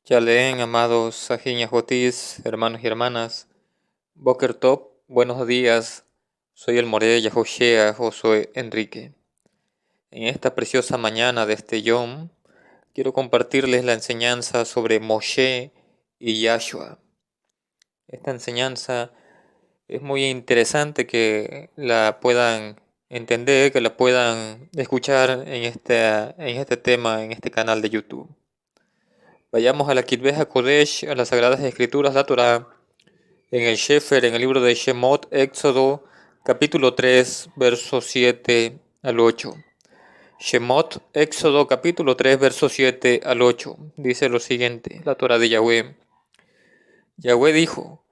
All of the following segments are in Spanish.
Ya leen, amados Sahin y Ajotis, hermanos y hermanas. Boker Top, buenos días. Soy el Moré Yahoshea Josué Enrique. En esta preciosa mañana de este Yom, quiero compartirles la enseñanza sobre Moshe y Yahshua. Esta enseñanza es muy interesante que la puedan entender, que la puedan escuchar en este tema, en este canal de YouTube. Vayamos a la Kitbeja Kodesh, a las Sagradas Escrituras, la Torah, en el Shefer, en el libro de Shemot, Éxodo, capítulo 3, versos 7 al 8. Shemot, Éxodo, capítulo 3, versos 7 al 8. Dice lo siguiente, la Torah de Yahweh. Yahweh dijo,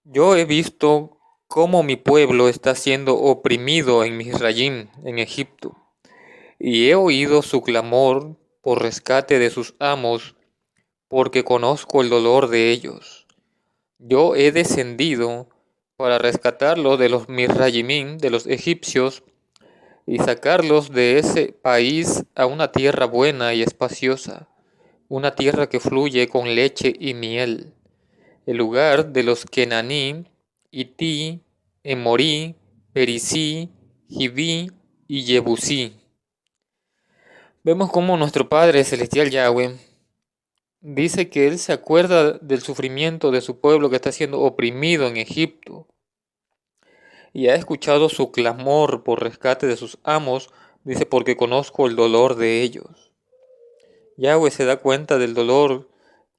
yo he visto cómo mi pueblo está siendo oprimido en Misrayim, en Egipto, y he oído su clamor por rescate de sus amos, porque conozco el dolor de ellos. Yo he descendido para rescatarlos de los Misrayimín, de los egipcios, y sacarlos de ese país a una tierra buena y espaciosa, una tierra que fluye con leche y miel, el lugar de los Kenaní, Ití, Emorí, Perisí, Jibí y Jebusí. Vemos cómo nuestro Padre Celestial Yahweh dice que Él se acuerda del sufrimiento de su pueblo que está siendo oprimido en Egipto y ha escuchado su clamor por rescate de sus amos, dice, porque conozco el dolor de ellos. Yahweh se da cuenta del dolor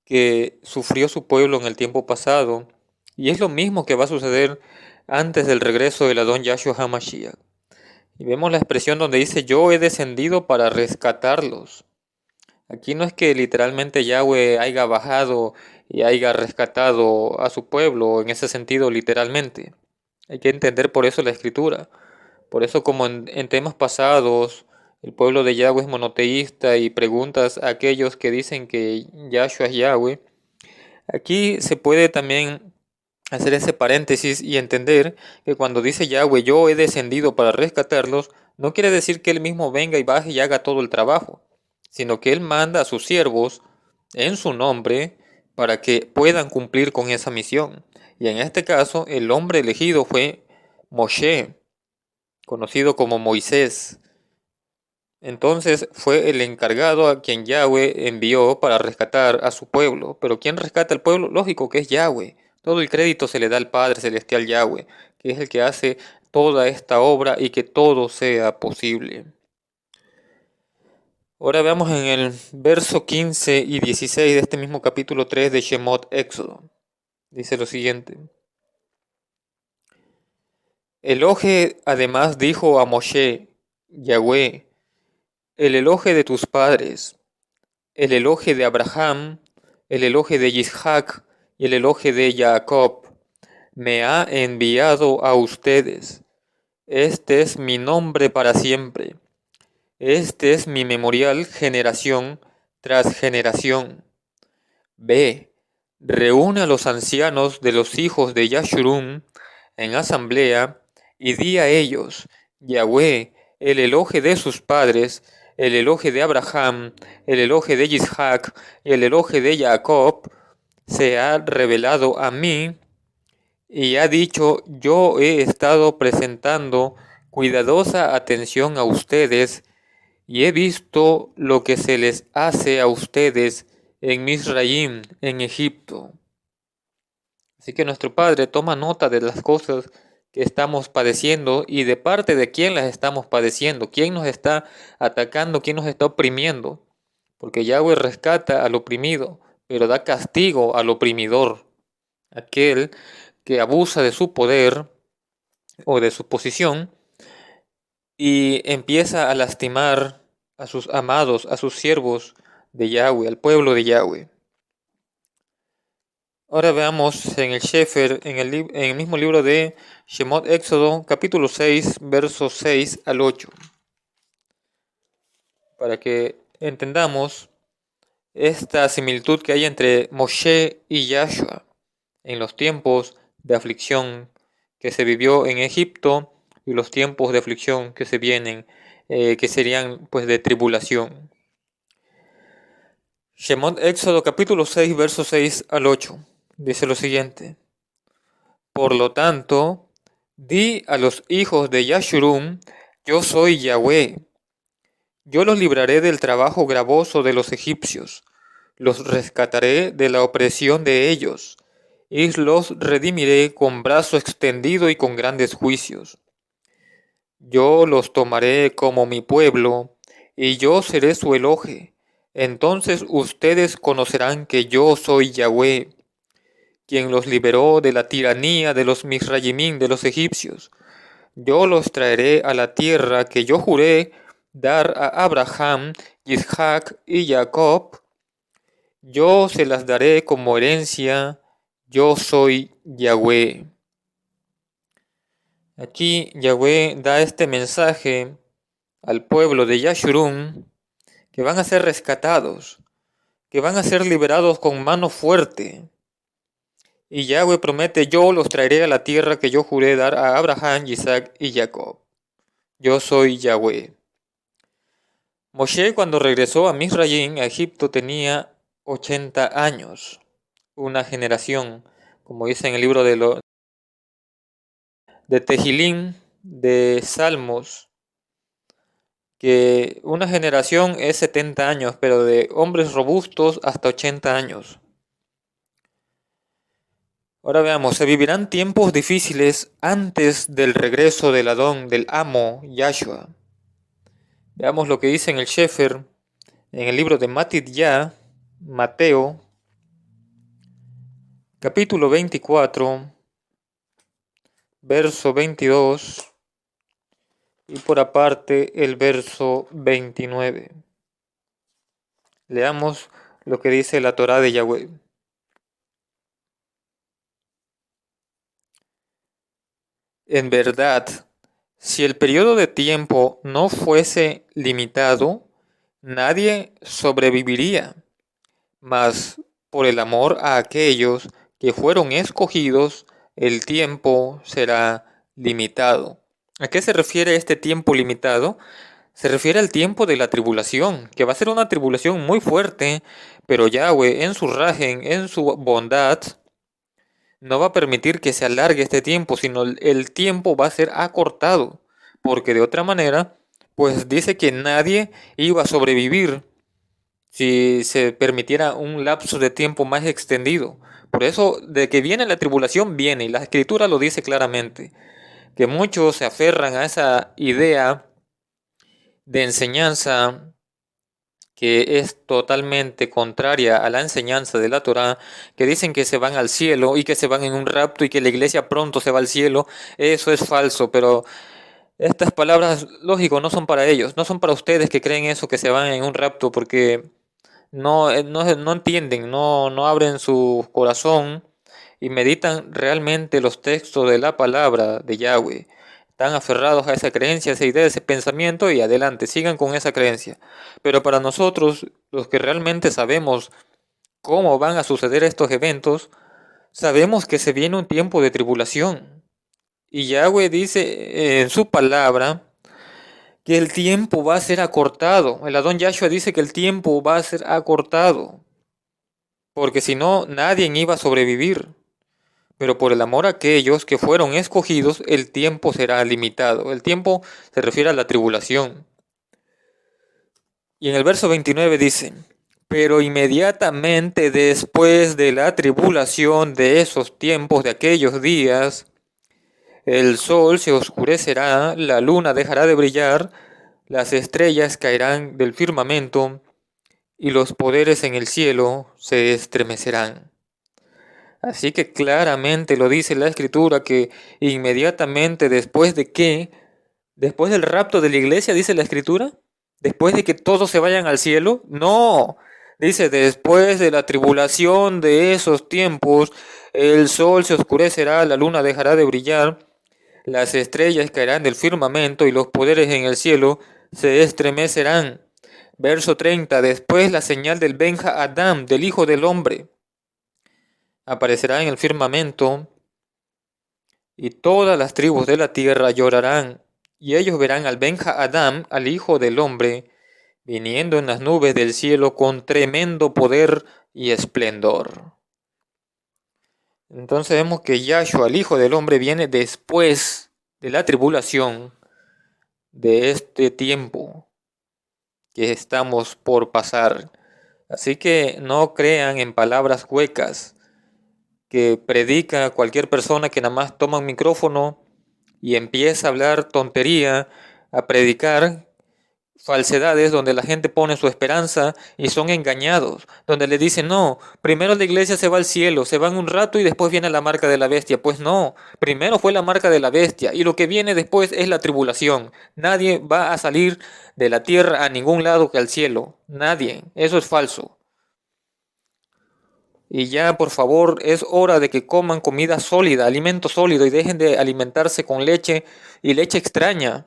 que sufrió su pueblo en el tiempo pasado, y es lo mismo que va a suceder antes del regreso del Adón Yahshua HaMashiach. Y vemos la expresión donde dice, yo he descendido para rescatarlos. Aquí no es que literalmente Yahweh haya bajado y haya rescatado a su pueblo, en ese sentido literalmente. Hay que entender por eso la escritura. Por eso, como en temas pasados, el pueblo de Yahweh es monoteísta y preguntas a aquellos que dicen que Yahshua es Yahweh, aquí se puede también hacer ese paréntesis y entender que cuando dice Yahweh, yo he descendido para rescatarlos, no quiere decir que él mismo venga y baje y haga todo el trabajo, sino que él manda a sus siervos en su nombre para que puedan cumplir con esa misión. Y en este caso, el hombre elegido fue Moshe, conocido como Moisés. Entonces fue el encargado a quien Yahweh envió para rescatar a su pueblo. Pero ¿quién rescata al pueblo? Lógico que es Yahweh. Todo el crédito se le da al Padre Celestial Yahweh, que es el que hace toda esta obra y que todo sea posible. Ahora veamos en el verso 15 y 16 de este mismo capítulo 3 de Shemot Éxodo. Dice lo siguiente. Elohe además dijo a Moshe, Yahweh, el Elohe de tus padres, el Elohe de Abraham, el Elohe de Isaac y el Elohe de Jacob, me ha enviado a ustedes. Este es mi nombre para siempre. Este es mi memorial generación tras generación. Ve, reúne a los ancianos de los hijos de Yashurun en asamblea y di a ellos, Yahweh, el Elohe de sus padres, el Elohe de Abraham, el Elohe de Isaac y el Elohe de Jacob, se ha revelado a mí y ha dicho, yo he estado prestando cuidadosa atención a ustedes y he visto lo que se les hace a ustedes en Misraim, en Egipto. Así que nuestro Padre toma nota de las cosas que estamos padeciendo y de parte de quién las estamos padeciendo, quién nos está atacando, quién nos está oprimiendo. Porque Yahweh rescata al oprimido, pero da castigo al oprimidor, aquel que abusa de su poder o de su posición y empieza a lastimar a sus amados, a sus siervos de Yahweh, al pueblo de Yahweh. Ahora veamos en el Shefer, en el mismo libro de Shemot Éxodo, capítulo 6, versos 6 al 8, para que entendamos esta similitud que hay entre Moshe y Yahshua en los tiempos de aflicción que se vivió en Egipto y los tiempos de aflicción que se vienen, que serían pues de tribulación. Shemot Éxodo capítulo 6, versos 6 al 8. Dice lo siguiente. Por lo tanto, di a los hijos de Yashurun, yo soy Yahweh. Yo los libraré del trabajo gravoso de los egipcios, los rescataré de la opresión de ellos, y los redimiré con brazo extendido y con grandes juicios. Yo los tomaré como mi pueblo, y yo seré su eloje. Entonces ustedes conocerán que yo soy Yahweh, quien los liberó de la tiranía de los Misrayimín, de los egipcios. Yo los traeré a la tierra que yo juré dar a Abraham, Isaac y Jacob. Yo se las daré como herencia. Yo soy Yahweh. Aquí Yahweh da este mensaje al pueblo de Yashurun, que van a ser rescatados, que van a ser liberados con mano fuerte. Y Yahweh promete, yo los traeré a la tierra que yo juré dar a Abraham, Isaac y Jacob. Yo soy Yahweh. Moshe, cuando regresó a Misrayim, a Egipto, tenía 80 años. Una generación, como dice en el libro de Tehilín, de Salmos, que una generación es 70 años, pero de hombres robustos hasta 80 años. Ahora veamos, se vivirán tiempos difíciles antes del regreso del Adón, del amo Yahshua. Veamos lo que dice en el Shefer, en el libro de Matidya, Mateo, capítulo 24, verso 22, y por aparte el verso 29. Leamos lo que dice la Torá de Yahweh. En verdad, si el periodo de tiempo no fuese limitado, nadie sobreviviría, mas por el amor a aquellos que fueron escogidos, el tiempo será limitado. ¿A qué se refiere este tiempo limitado? Se refiere al tiempo de la tribulación, que va a ser una tribulación muy fuerte, pero Yahweh en su rajen, en su bondad, no va a permitir que se alargue este tiempo, sino el tiempo va a ser acortado, porque de otra manera, pues dice que nadie iba a sobrevivir si se permitiera un lapso de tiempo más extendido. Por eso, de que viene la tribulación, viene, y la Escritura lo dice claramente, que muchos se aferran a esa idea de enseñanza que es totalmente contraria a la enseñanza de la Torá, que dicen que se van al cielo y que se van en un rapto y que la iglesia pronto se va al cielo. Eso es falso, pero estas palabras, lógico, no son para ellos, no son para ustedes que creen eso, que se van en un rapto, porque no entienden, no abren su corazón y meditan realmente los textos de la palabra de Yahweh. Están aferrados a esa creencia, a esa idea, a ese pensamiento y adelante, sigan con esa creencia. Pero para nosotros, los que realmente sabemos cómo van a suceder estos eventos, sabemos que se viene un tiempo de tribulación. Y Yahweh dice en su palabra que el tiempo va a ser acortado. El Adón Yahshua dice que el tiempo va a ser acortado, porque si no, nadie iba a sobrevivir. Pero por el amor a aquellos que fueron escogidos, el tiempo será limitado. El tiempo se refiere a la tribulación. Y en el verso 29 dice, pero inmediatamente después de la tribulación de esos tiempos, de aquellos días, el sol se oscurecerá, la luna dejará de brillar, las estrellas caerán del firmamento, y los poderes en el cielo se estremecerán. Así que claramente lo dice la Escritura que inmediatamente después de que, después del rapto de la iglesia, dice la Escritura, después de que todos se vayan al cielo, no, dice después de la tribulación de esos tiempos, el sol se oscurecerá, la luna dejará de brillar, las estrellas caerán del firmamento y los poderes en el cielo se estremecerán. Verso 30, después la señal del Benja Adam, del Hijo del Hombre, aparecerá en el firmamento, y todas las tribus de la tierra llorarán, y ellos verán al Benja Adam, al Hijo del Hombre, viniendo en las nubes del cielo con tremendo poder y esplendor. Entonces vemos que Yahshua, el Hijo del Hombre, viene después de la tribulación de este tiempo que estamos por pasar. Así que no crean en palabras huecas que predica cualquier persona que nada más toma un micrófono y empieza a hablar tontería, a predicar falsedades donde la gente pone su esperanza y son engañados, donde le dicen, no, primero la iglesia se va al cielo, se van un rato y después viene la marca de la bestia. Pues no, primero fue la marca de la bestia y lo que viene después es la tribulación. Nadie va a salir de la tierra a ningún lado que al cielo, nadie, eso es falso. Y ya, por favor, es hora de que coman comida sólida, alimento sólido y dejen de alimentarse con leche y leche extraña,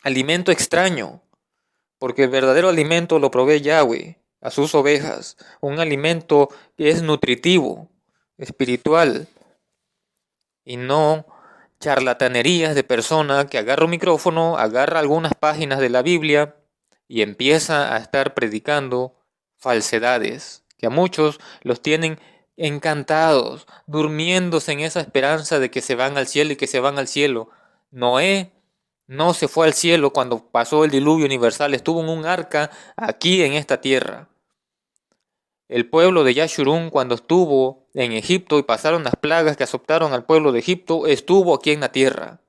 alimento extraño. Porque el verdadero alimento lo provee Yahweh a sus ovejas, un alimento que es nutritivo, espiritual, y no charlatanerías de persona que agarra un micrófono, agarra algunas páginas de la Biblia y empieza a estar predicando falsedades, que a muchos los tienen encantados, durmiéndose en esa esperanza de que se van al cielo y que se van al cielo. Noé no se fue al cielo cuando pasó el diluvio universal, estuvo en un arca aquí en esta tierra. El pueblo de Yashurun, cuando estuvo en Egipto y pasaron las plagas que azotaron al pueblo de Egipto, estuvo aquí en la tierra.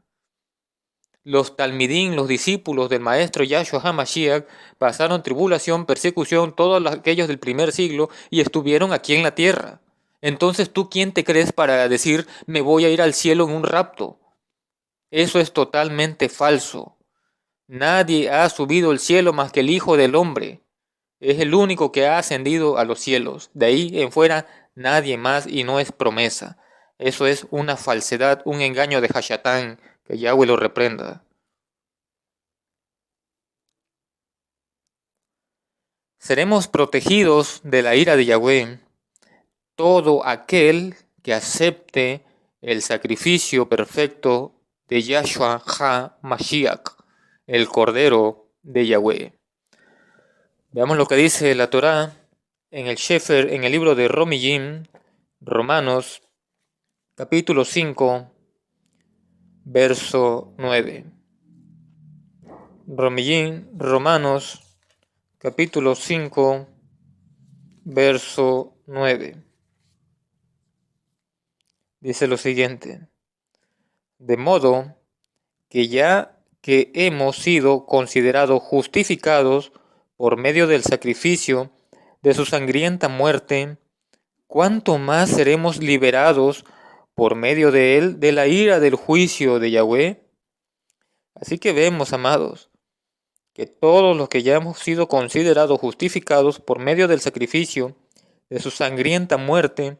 Los talmidín, los discípulos del maestro Yahshua HaMashiach, pasaron tribulación, persecución, todos aquellos del primer siglo, y estuvieron aquí en la tierra. Entonces, ¿tú quién te crees para decir, me voy a ir al cielo en un rapto? Eso es totalmente falso. Nadie ha subido al cielo más que el Hijo del Hombre. Es el único que ha ascendido a los cielos. De ahí en fuera nadie más y no es promesa. Eso es una falsedad, un engaño de Hashatán, que Yahweh lo reprenda. Seremos protegidos de la ira de Yahweh todo aquel que acepte el sacrificio perfecto de Yahshua HaMashiach, el Cordero de Yahweh. Veamos lo que dice la Torá en el Shefer, en el libro de Romillim, Romanos, capítulo 5, verso 9. Romillim, Romanos, capítulo 5, verso 9. Dice lo siguiente: de modo que ya que hemos sido considerados justificados por medio del sacrificio de su sangrienta muerte, ¿cuánto más seremos liberados por medio de él de la ira del juicio de Yahweh? Así que vemos, amados, que todos los que ya hemos sido considerados justificados por medio del sacrificio de su sangrienta muerte,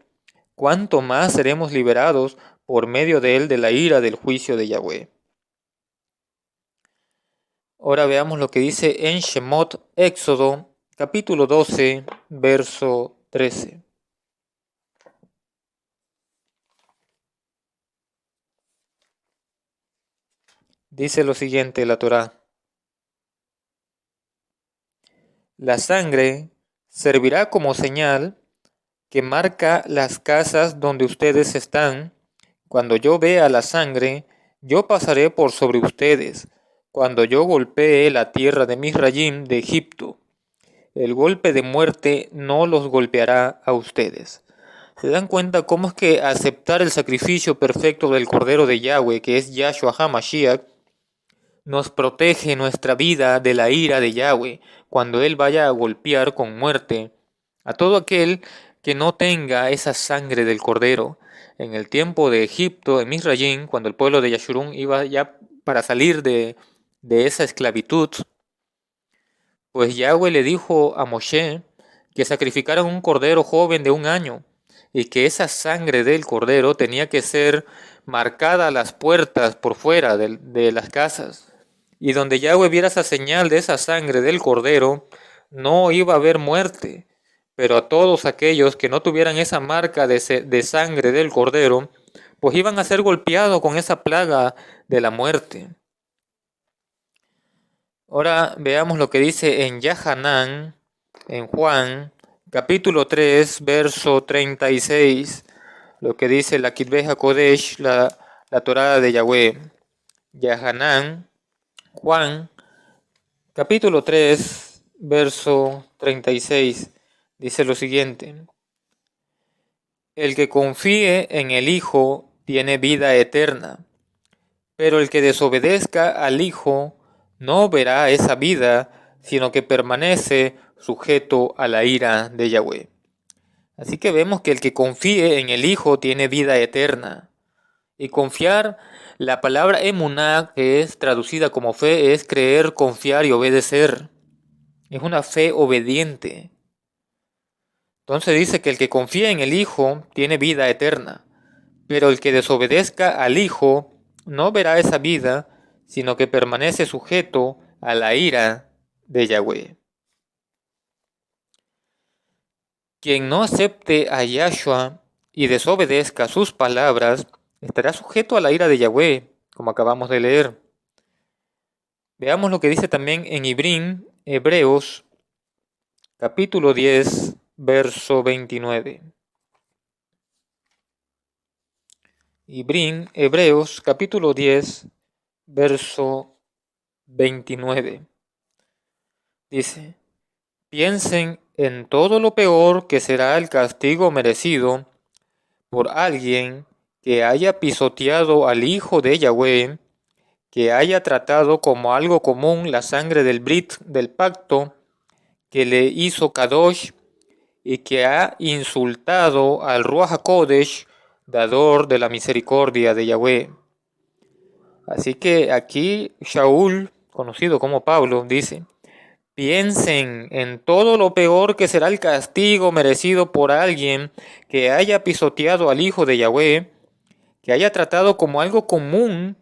¿cuánto más seremos liberados por medio de él de la ira del juicio de Yahweh? Ahora veamos lo que dice en Shemot, Éxodo, capítulo 12, verso 13. Dice lo siguiente la Torá: la sangre servirá como señal que marca las casas donde ustedes están. Cuando yo vea la sangre, yo pasaré por sobre ustedes. Cuando yo golpee la tierra de Misrayim de Egipto, el golpe de muerte no los golpeará a ustedes. ¿Se dan cuenta cómo es que aceptar el sacrificio perfecto del Cordero de Yahweh, que es Yahshua HaMashiach, nos protege nuestra vida de la ira de Yahweh cuando Él vaya a golpear con muerte a todo aquel que no tenga esa sangre del Cordero? En el tiempo de Egipto, en Misrayim, cuando el pueblo de Yashurun iba ya para salir de esa esclavitud, pues Yahweh le dijo a Moshe que sacrificaran un cordero joven de 1 año y que esa sangre del cordero tenía que ser marcada a las puertas por fuera de las casas. Y donde Yahweh viera esa señal de esa sangre del cordero, no iba a haber muerte. Pero a todos aquellos que no tuvieran esa marca de sangre del cordero, pues iban a ser golpeados con esa plaga de la muerte. Ahora veamos lo que dice en Yahanán, en Juan, capítulo 3, verso 36, lo que dice la Kitbeja Kodesh, la Torá de Yahweh. Yahanán, Juan, capítulo 3, verso 36, dice lo siguiente: El que confíe en el Hijo tiene vida eterna, pero el que desobedezca al Hijo no verá esa vida, sino que permanece sujeto a la ira de Yahweh. Así que vemos que el que confíe en el Hijo tiene vida eterna. Y confiar, la palabra emuná, que es traducida como fe, es creer, confiar y obedecer. Es una fe obediente. Entonces dice que el que confía en el Hijo tiene vida eterna, pero el que desobedezca al Hijo no verá esa vida, sino que permanece sujeto a la ira de Yahweh. Quien no acepte a Yahshua y desobedezca sus palabras, estará sujeto a la ira de Yahweh, como acabamos de leer. Veamos lo que dice también en Hebreos, capítulo 10, verso 29. Hebreos, capítulo 10, verso 29. Dice: Piensen en todo lo peor que será el castigo merecido por alguien que haya pisoteado al Hijo de Yahweh, que haya tratado como algo común la sangre del Brit, del pacto, que le hizo Kadosh, y que ha insultado al Ruach HaKodesh, dador de la misericordia de Yahweh. Así que aquí Shaul, conocido como Pablo, dice: Piensen en todo lo peor que será el castigo merecido por alguien que haya pisoteado al Hijo de Yahweh, que haya tratado como algo común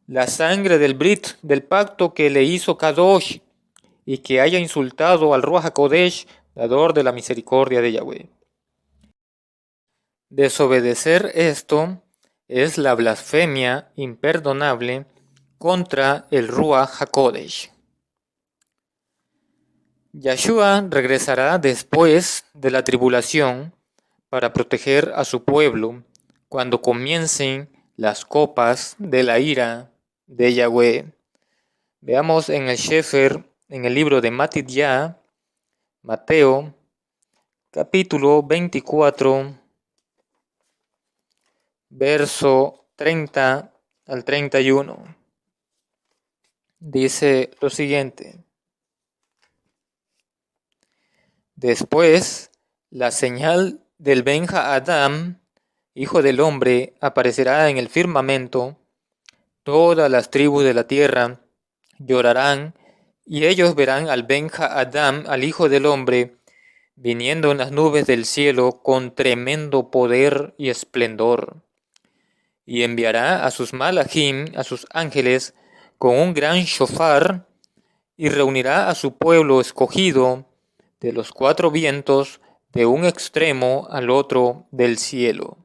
la sangre del Brit, del pacto que le hizo Kadosh, y que haya insultado al Ruach HaKodesh, dador de la misericordia de Yahweh. Desobedecer esto es la blasfemia imperdonable contra el Ruach HaKodesh. Yahshua regresará después de la tribulación para proteger a su pueblo cuando comiencen las copas de la ira de Yahweh. Veamos en el Shefer, en el libro de Matidya, Mateo, capítulo 24, verso 30 al 31. Dice lo siguiente: Después, la señal del Benja Adam, hijo del hombre, aparecerá en el firmamento. Todas las tribus de la tierra llorarán, y ellos verán al Benja Adam, al hijo del hombre, viniendo en las nubes del cielo con tremendo poder y esplendor. Y enviará a sus malachim, a sus ángeles, con un gran shofar, y reunirá a su pueblo escogido de los cuatro vientos, de un extremo al otro del cielo.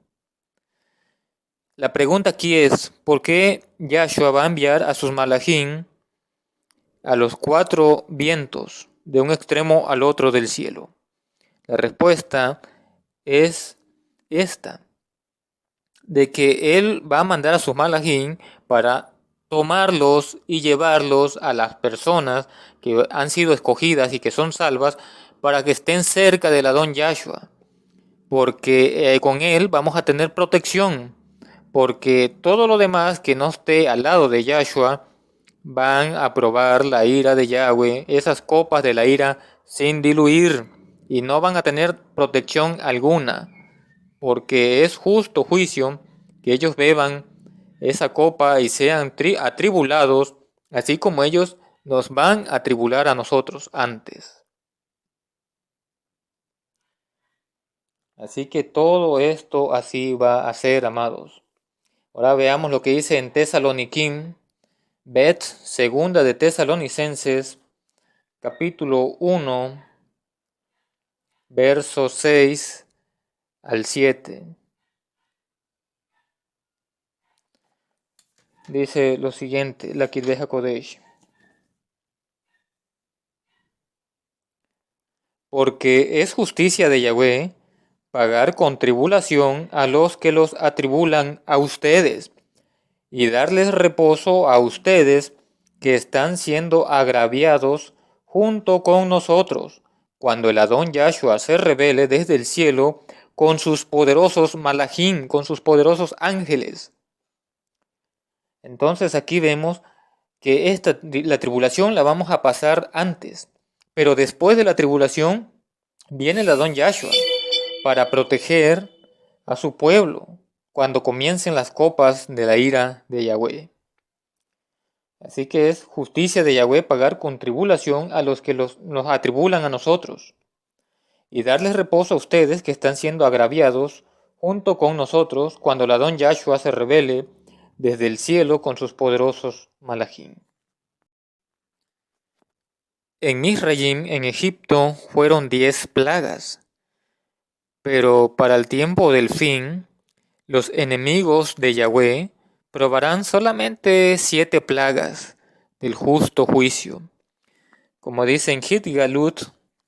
La pregunta aquí es: ¿por qué Yahshua va a enviar a sus malachim a los cuatro vientos, de un extremo al otro del cielo? La respuesta es esta: de que él va a mandar a sus malachim para tomarlos y llevarlos a las personas que han sido escogidas y que son salvas, para que estén cerca del Adón Yahshua, porque con él vamos a tener protección, porque todo lo demás que no esté al lado de Yahshua van a probar la ira de Yahweh, esas copas de la ira sin diluir, y no van a tener protección alguna, porque es justo juicio que ellos beban esa copa y sean atribulados, así como ellos nos van a atribular a nosotros antes. Así que todo esto así va a ser, amados. Ahora veamos lo que dice en Tesaloniquim, segunda de Tesalonicenses, capítulo 1, versos 6 al 7. Dice lo siguiente, la Kitbeja Kodesh: porque es justicia de Yahweh pagar con tribulación a los que los atribulan a ustedes, y darles reposo a ustedes que están siendo agraviados junto con nosotros, cuando el Adón Yahshua se revele desde el cielo con sus poderosos malachim, con sus poderosos ángeles. Entonces aquí vemos que la tribulación la vamos a pasar antes, pero después de la tribulación viene el Adón Yahshua para proteger a su pueblo cuando comiencen las copas de la ira de Yahweh. Así que es justicia de Yahweh pagar con tribulación a los que nos atribulan a nosotros, y darles reposo a ustedes que están siendo agraviados junto con nosotros cuando el Adón Yahshua se revele desde el cielo con sus poderosos malachim. En Misraim, en Egipto, fueron 10 plagas, pero para el tiempo del fin, los enemigos de Yahweh probarán solamente 7 plagas del justo juicio. Como dice en Hit-Galut,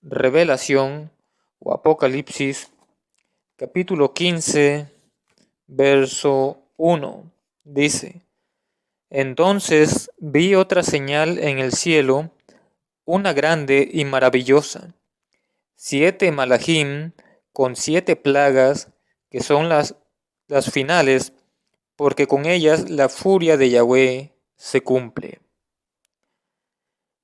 Revelación o Apocalipsis, capítulo 15, verso 1, dice: Entonces vi otra señal en el cielo, una grande y maravillosa, 7 malachim con 7 plagas, que son las finales, porque con ellas la furia de Yahweh se cumple.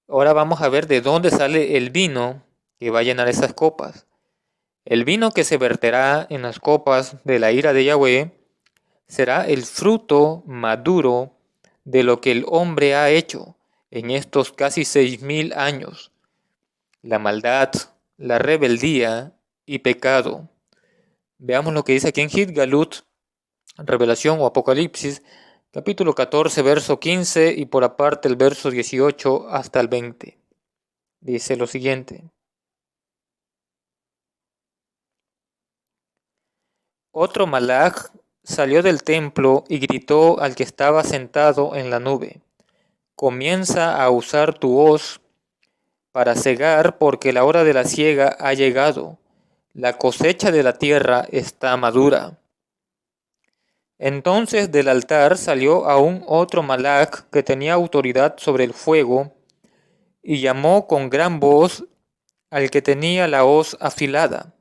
Ahora vamos a ver de dónde sale el vino que va a llenar esas copas. El vino que se verterá en las copas de la ira de Yahweh será el fruto maduro de lo que el hombre ha hecho en estos casi 6000 años. La maldad, la rebeldía y pecado. Veamos lo que dice aquí en Hit-Galut, Revelación o Apocalipsis, capítulo 14, verso 15 y por aparte el verso 18 hasta el 20. Dice lo siguiente: Otro malach salió del templo y gritó al que estaba sentado en la nube: Comienza a usar tu hoz para cegar, porque la hora de la siega ha llegado. La cosecha de la tierra está madura. Entonces del altar salió aún otro malach que tenía autoridad sobre el fuego, y llamó con gran voz al que tenía la hoz afilada: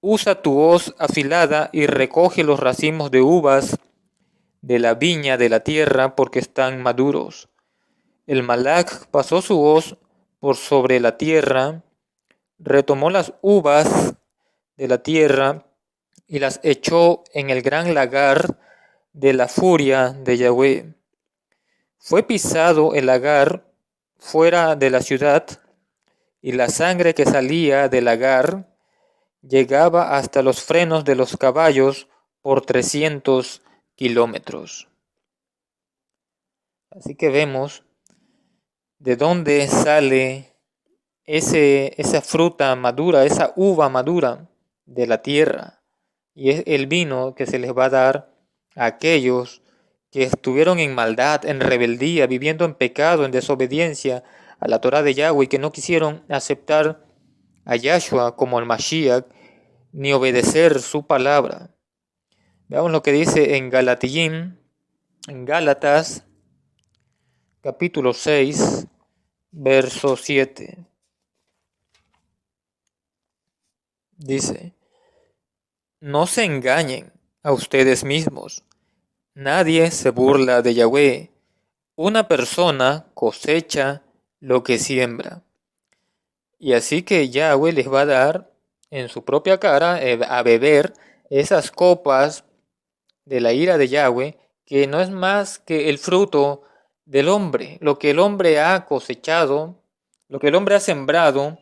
Usa tu hoz afilada y recoge los racimos de uvas de la viña de la tierra, porque están maduros. El malach pasó su hoz por sobre la tierra, retomó las uvas de la tierra y las echó en el gran lagar de la furia de Yahweh. Fue pisado el lagar fuera de la ciudad, y la sangre que salía del lagar llegaba hasta los frenos de los caballos por 300 kilómetros. Así que vemos de dónde sale esa fruta madura, esa uva madura de la tierra, y es el vino que se les va a dar a aquellos que estuvieron en maldad, en rebeldía, viviendo en pecado, en desobediencia a la Torá de Yahweh, y que no quisieron aceptar a Yahshua como el Mashiach, ni obedecer su palabra. Veamos lo que dice en Galatiyim, en Gálatas, capítulo 6, verso 7. Dice: No se engañen a ustedes mismos. Nadie se burla de Yahweh. Una persona cosecha lo que siembra. Y así que Yahweh les va a dar en su propia cara a beber esas copas de la ira de Yahweh, que no es más que el fruto del hombre. Lo que el hombre ha cosechado, lo que el hombre ha sembrado,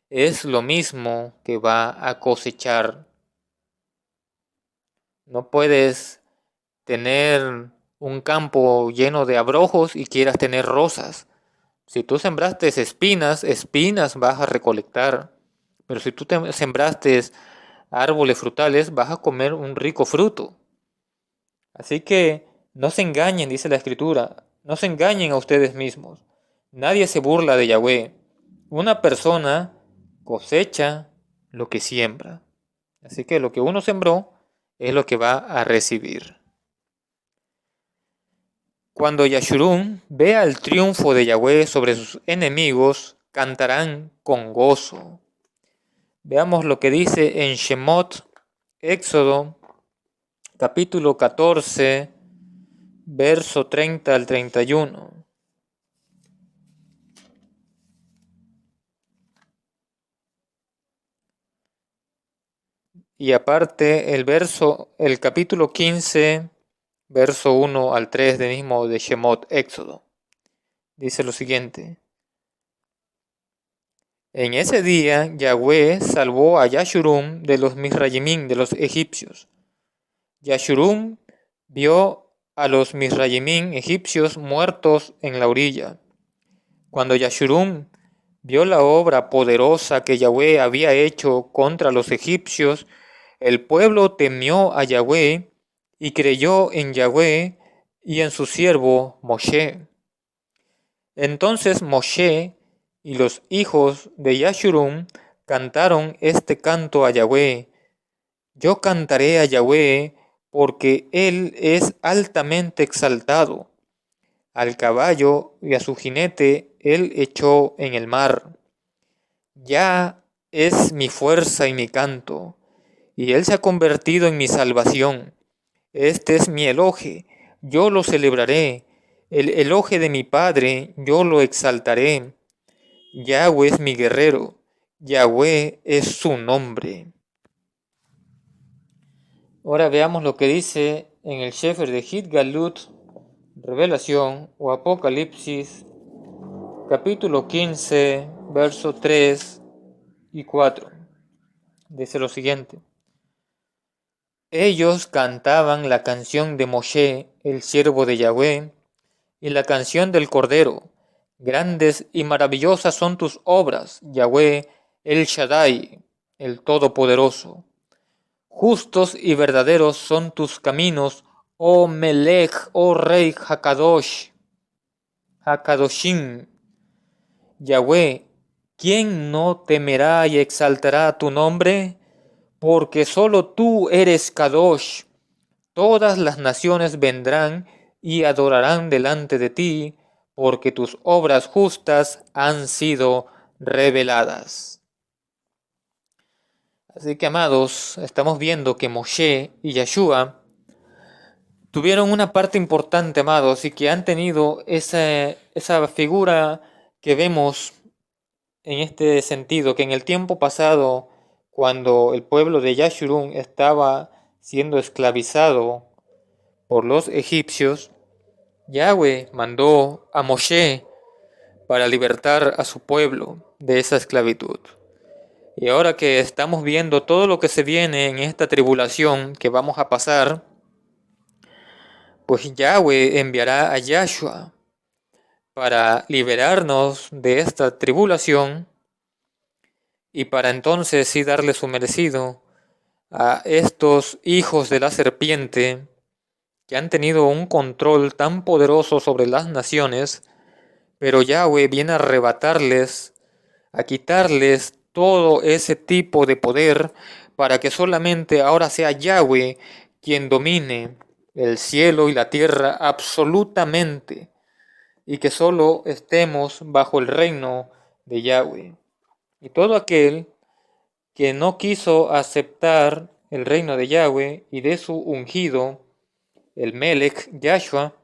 es lo mismo que va a cosechar. No puedes tener un campo lleno de abrojos y quieras tener rosas. Si tú sembraste espinas, espinas vas a recolectar. Pero si tú sembraste árboles frutales, vas a comer un rico fruto. Así que no se engañen, dice la Escritura, no se engañen a ustedes mismos. Nadie se burla de Yahweh. Una persona cosecha lo que siembra. Así que lo que uno sembró es lo que va a recibir. Cuando Yashurun vea el triunfo de Yahweh sobre sus enemigos, cantarán con gozo. Veamos lo que dice en Shemot, Éxodo, capítulo 14, verso 30 al 31. Y aparte el capítulo 15, verso 1 al 3 del mismo de Shemot, Éxodo. Dice lo siguiente. En ese día Yahweh salvó a Yashurun de los Misrayimín, de los egipcios. Yashurun vio a los Misrayimín egipcios muertos en la orilla. Cuando Yashurun vio la obra poderosa que Yahweh había hecho contra los egipcios, el pueblo temió a Yahweh y creyó en Yahweh y en su siervo Moshe. Entonces Moshe y los hijos de Yashurun cantaron este canto a Yahweh. Yo cantaré a Yahweh porque él es altamente exaltado. Al caballo y a su jinete él echó en el mar. Ya es mi fuerza y mi canto, y él se ha convertido en mi salvación. Este es mi eloje, yo lo celebraré. El eloje de mi Padre, yo lo exaltaré. Yahweh es mi guerrero, Yahweh es su nombre. Ahora veamos lo que dice en el Sefer de Hitgalut, Revelación o Apocalipsis, capítulo 15, verso 3 y 4. Dice lo siguiente. Ellos cantaban la canción de Moshe, el siervo de Yahweh, y la canción del Cordero. Grandes y maravillosas son tus obras, Yahweh, el Shaddai, el Todopoderoso. Justos y verdaderos son tus caminos, oh Melech, oh Rey Hakadosh, Hakadoshim. Yahweh, ¿quién no temerá y exaltará tu nombre? Porque solo tú eres Kadosh. Todas las naciones vendrán y adorarán delante de ti, porque tus obras justas han sido reveladas. Así que, amados, estamos viendo que Moshe y Yeshua tuvieron una parte importante, amados, y que han tenido esa figura que vemos en este sentido, que en el tiempo pasado, cuando el pueblo de Yashurun estaba siendo esclavizado por los egipcios, Yahweh mandó a Moshe para libertar a su pueblo de esa esclavitud. Y ahora que estamos viendo todo lo que se viene en esta tribulación que vamos a pasar, pues Yahweh enviará a Yahshua para liberarnos de esta tribulación y para entonces sí darle su merecido a estos hijos de la serpiente que han tenido un control tan poderoso sobre las naciones, pero Yahweh viene a arrebatarles, a quitarles todo ese tipo de poder para que solamente ahora sea Yahweh quien domine el cielo y la tierra absolutamente y que solo estemos bajo el reino de Yahweh. Y todo aquel que no quiso aceptar el reino de Yahweh y de su ungido, el Melech, Yahshua,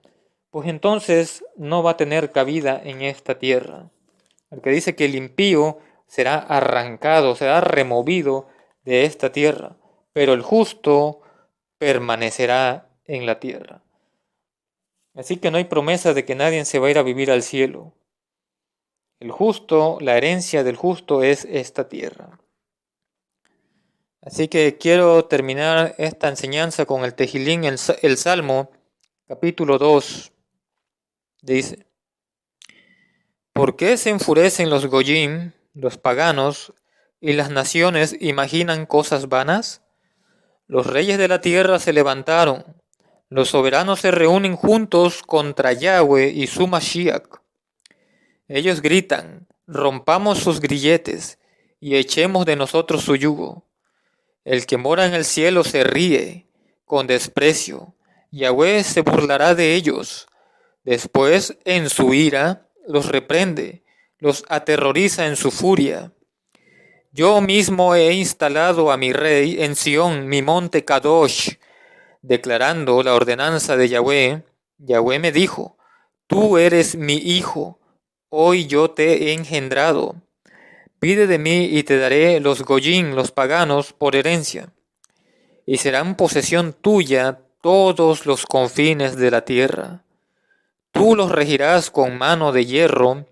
pues entonces no va a tener cabida en esta tierra. El que dice que el impío será arrancado, será removido de esta tierra, pero el justo permanecerá en la tierra. Así que no hay promesa de que nadie se va a ir a vivir al cielo. El justo, la herencia del justo es esta tierra. Así que quiero terminar esta enseñanza con el Tejilín, el Salmo, capítulo 2. Dice: ¿Por qué se enfurecen los goyim, los paganos, y las naciones imaginan cosas vanas? Los reyes de la tierra se levantaron, los soberanos se reúnen juntos contra Yahweh y su Mashiach. Ellos gritan: rompamos sus grilletes y echemos de nosotros su yugo. El que mora en el cielo se ríe con desprecio. Yahweh se burlará de ellos. Después, en su ira, los reprende, los aterroriza en su furia. Yo mismo he instalado a mi rey en Sión, mi monte Kadosh, declarando la ordenanza de Yahweh. Yahweh me dijo: Tú eres mi hijo, hoy yo te he engendrado. Pide de mí y te daré los goyim, los paganos, por herencia, y serán posesión tuya todos los confines de la tierra. Tú los regirás con mano de hierro,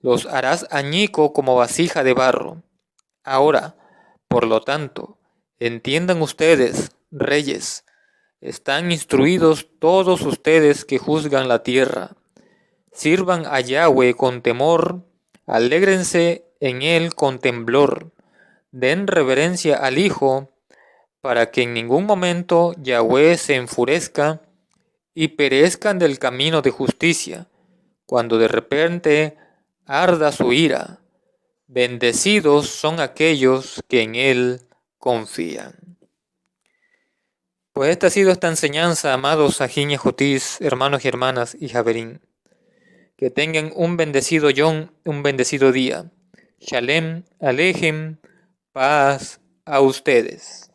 los harás añico como vasija de barro. Ahora, por lo tanto, entiendan ustedes, reyes, están instruidos todos ustedes que juzgan la tierra. Sirvan a Yahweh con temor, alégrense en él con temblor, den reverencia al Hijo, para que en ningún momento Yahweh se enfurezca y perezcan del camino de justicia, cuando de repente arda su ira. Bendecidos son aquellos que en él confían. Pues esta ha sido esta enseñanza, amados Sajín y Jotis, hermanos y hermanas y Javerín. Que tengan un bendecido Yom, un bendecido día. Shalem, Alejem, paz a ustedes.